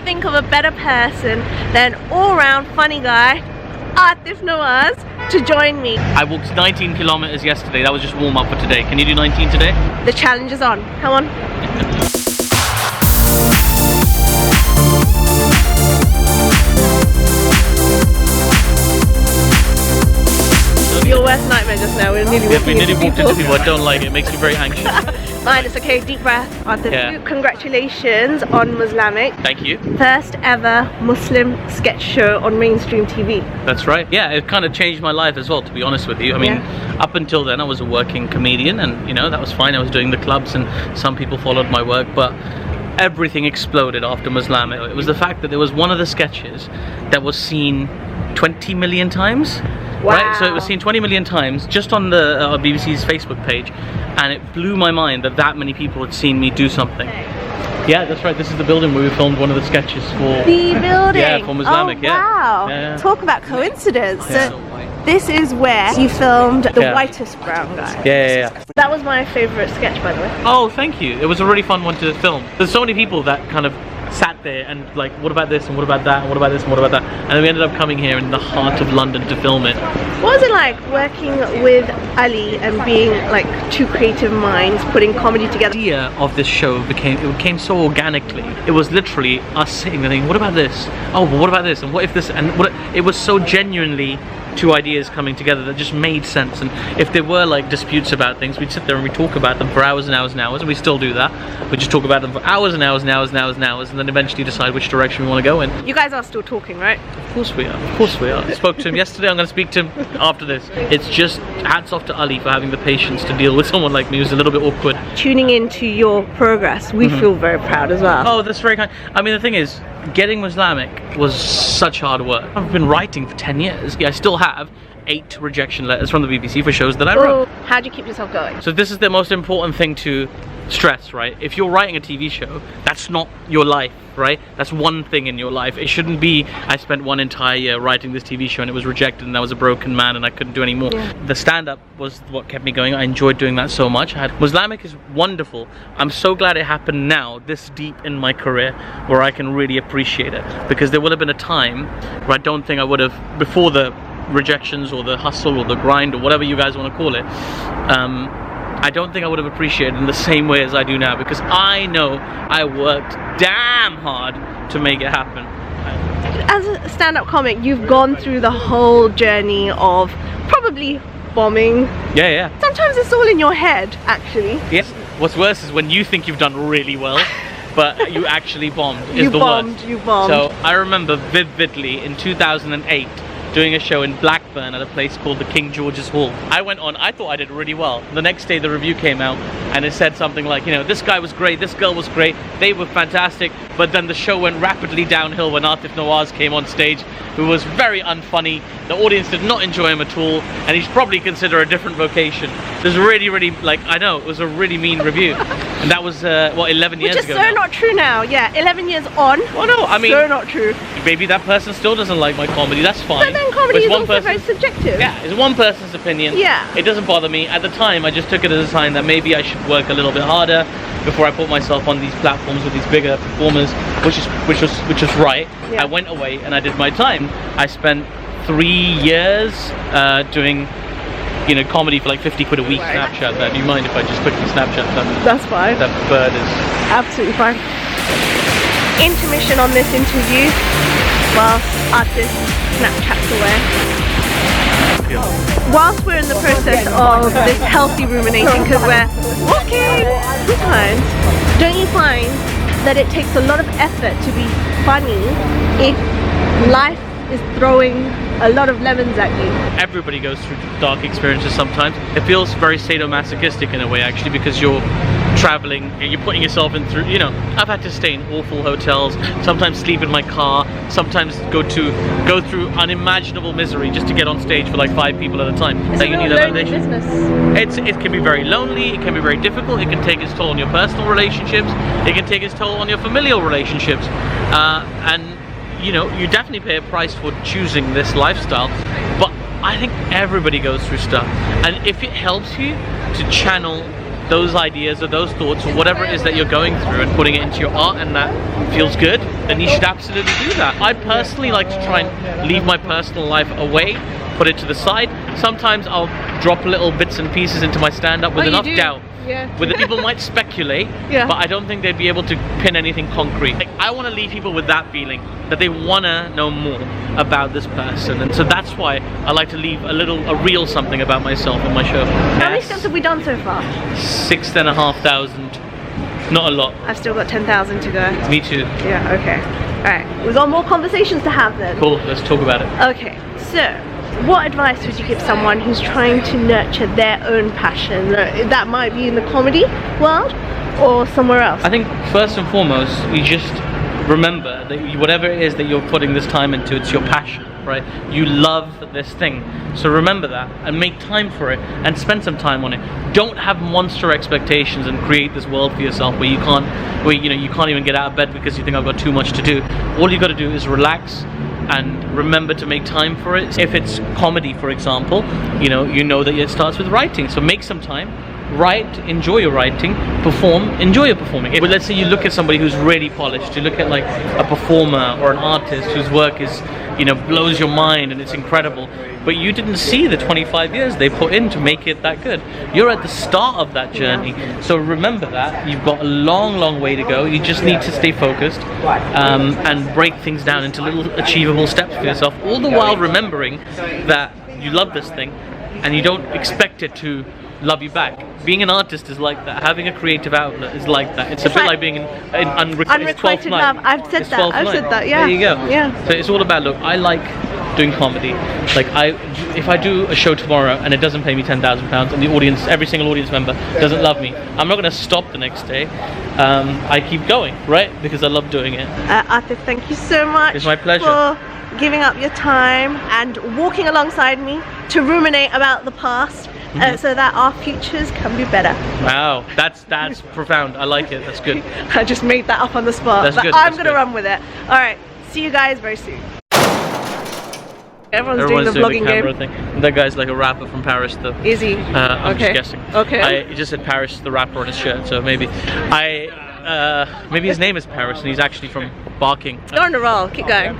think of a better person than all-round funny guy, Aatif Nawaz, to join me. I walked 19 kilometers yesterday. That was just warm up for today. Can you do 19 today? The challenge is on. Come on. Your worst nightmare just now. We're nearly walking into people. I don't like it. It makes me very anxious. Fine, it's okay. Deep breath. Aatif. Yeah. Congratulations on Muzlamic. Thank you. First ever Muslim sketch show on mainstream TV. That's right. Yeah, it kind of changed my life as well, to be honest with you. I mean, up until then I was a working comedian, and you know, that was fine. I was doing the clubs and some people followed my work, but everything exploded after Muzlamic. It was the fact that there was one of the sketches that was seen 20 million times. Wow. Right, so it was seen 20 million times just on the BBC's Facebook page, and it blew my mind that that many people had seen me do something. Yeah, that's right. This is the building where we filmed one of the sketches for the building. Yeah, for Muzlamic. Oh, wow. Yeah. Talk about coincidence. Yeah. So this is where you filmed the whitest brown guy. Yeah. That was my favourite sketch, by the way. Oh, thank you. It was a really fun one to film. There's so many people that kind of sat there and like, what about this and what about that and what about this and what about that, and then we ended up coming here in the heart of London to film it. What was it like working with Ali and being like two creative minds putting comedy together? The idea of this show became so organically. It was literally us sitting there thinking, what about this? Oh, but what about this? And what if this? And what? It was so genuinely two ideas coming together that just made sense. And if there were like disputes about things, we'd sit there and we'd talk about them for hours and hours and hours, and we still do that. We just talk about them for hours and hours and hours and hours and hours, and then eventually decide which direction we want to go in. You guys are still talking, right? Of course we are. Of course we are. I spoke to him yesterday. I'm going to speak to him after this. It's just hats off to Ali for having the patience to deal with someone like me who's a little bit awkward. Tuning into your progress, we feel very proud as well. Oh, that's very kind. I mean, the thing is, getting Muzlamic was such hard work. I've been writing for 10 years. Yeah, I still have 8 rejection letters from the BBC for shows that I wrote. How do you keep yourself going? So this is the most important thing to stress, right? If you're writing a TV show, that's not your life, right? That's one thing in your life. It shouldn't be, I spent one entire year writing this TV show and it was rejected and I was a broken man and I couldn't do any more. Yeah. The stand-up was what kept me going. I enjoyed doing that so much. Muzlamic is wonderful. I'm so glad it happened now, this deep in my career, where I can really appreciate it. Because there would have been a time where I don't think I would have, before the rejections or the hustle or the grind or whatever you guys want to call it, I don't think I would have appreciated it in the same way as I do now, because I know I worked damn hard to make it happen. As a stand-up comic, you've gone through the whole journey of probably bombing. Yeah. Sometimes it's all in your head, actually. Yes. What's worse is when you think you've done really well, but you actually bombed. You bombed. So I remember vividly in 2008 doing a show in Blackburn at a place called the King George's Hall. I went on, I thought I did really well. The next day the review came out and it said something like, you know, this guy was great, this girl was great, they were fantastic, but then the show went rapidly downhill when Aatif Nawaz came on stage, who was very unfunny. The audience did not enjoy him at all, and he's probably consider a different vocation. It was really, like, I know, it was a really mean review. And that was, what, 11 years ago? Which is so not true now, yeah, 11 years on. Well, no, I mean, so not true. Maybe that person still doesn't like my comedy, that's fine. But then comedy is also very subjective. Yeah, it's one person's opinion. Yeah. It doesn't bother me. At the time, I just took it as a sign that maybe I should work a little bit harder before I put myself on these platforms with these bigger performers, which was right. Yeah. I went away and I did my time. I spent 3 years doing, you know, comedy for like 50 quid a week. Right. Snapchat that. Do you mind if I just quickly Snapchat that? That's fine. That bird is absolutely fine. Intermission on this interview whilst Aatif Snapchats away. Whilst we're in the process of this healthy ruminating, because we're walking, sometimes don't you find that it takes a lot of effort to be funny if life is throwing a lot of lemons at you? Everybody goes through dark experiences sometimes. It feels very sadomasochistic in a way, actually, because you're traveling and you're putting yourself in through, you know, I've had to stay in awful hotels, sometimes sleep in my car, sometimes go through unimaginable misery just to get on stage for like 5 people at a time. It's a real lonely business. It can be very lonely, it can be very difficult, it can take its toll on your personal relationships, it can take its toll on your familial relationships, and you know, you definitely pay a price for choosing this lifestyle. But I think everybody goes through stuff, and if it helps you to channel those ideas or those thoughts or whatever it is that you're going through and putting it into your art, and that feels good, then you should absolutely do that. I personally like to try and leave my personal life away, put it to the side. Sometimes I'll drop little bits and pieces into my stand-up with enough doubt. Yeah. With people might speculate, Yeah. but I don't think they'd be able to pin anything concrete. Like, I want to leave people with that feeling that they want to know more about this person, and so that's why I like to leave a real something about myself in my show. How many steps have we done so far? 6,500. Not a lot. I've still got 10,000 to go. Me too. Yeah, okay. Alright, we've got more conversations to have then. Cool, let's talk about it. Okay, so what advice would you give someone who's trying to nurture their own passion? That might be in the comedy world or somewhere else. I think first and foremost, you just remember that whatever it is that you're putting this time into, it's your passion, right? You love this thing. So remember that and make time for it and spend some time on it. Don't have monster expectations and create this world for yourself where you can't even get out of bed because you think I've got too much to do. All you got to do is relax and remember to make time for it. If it's comedy, for example, you know that it starts with writing. So make some time, write, enjoy your writing, perform, enjoy your performing. Let's say you look at somebody who's really polished, you look at like a performer or an artist whose work is, blows your mind and it's incredible, but you didn't see the 25 years they put in to make it that good. You're at the start of that journey, so remember that. You've got a long way to go. You just need to stay focused and break things down into little achievable steps for yourself, all the while remembering that you love this thing and you don't expect it to love you back. Being an artist is like that. Having a creative outlet is like that. It's a bit like being in unrequited love. I've said that. Yeah. There you go. Yeah. So it's all about, look, I like doing comedy. Like if I do a show tomorrow and it doesn't pay me £10,000 and the audience, every single audience member doesn't love me, I'm not going to stop the next day. I keep going, right? Because I love doing it. Aatif, thank you so much. It's my pleasure. For giving up your time and walking alongside me to ruminate about the past. So that our futures can be better. Wow, that's profound. I like it. That's good. I just made that up on the spot. That's good. I'm gonna run with it. All right, see you guys very soon. Everyone's doing the vlogging game. Thing. And that guy's like a rapper from Paris, though. Is he? I'm just guessing. Okay. He just said Paris, the rapper, on his shirt, so maybe maybe his name is Paris and he's actually from Barking. You're on a roll. Keep going.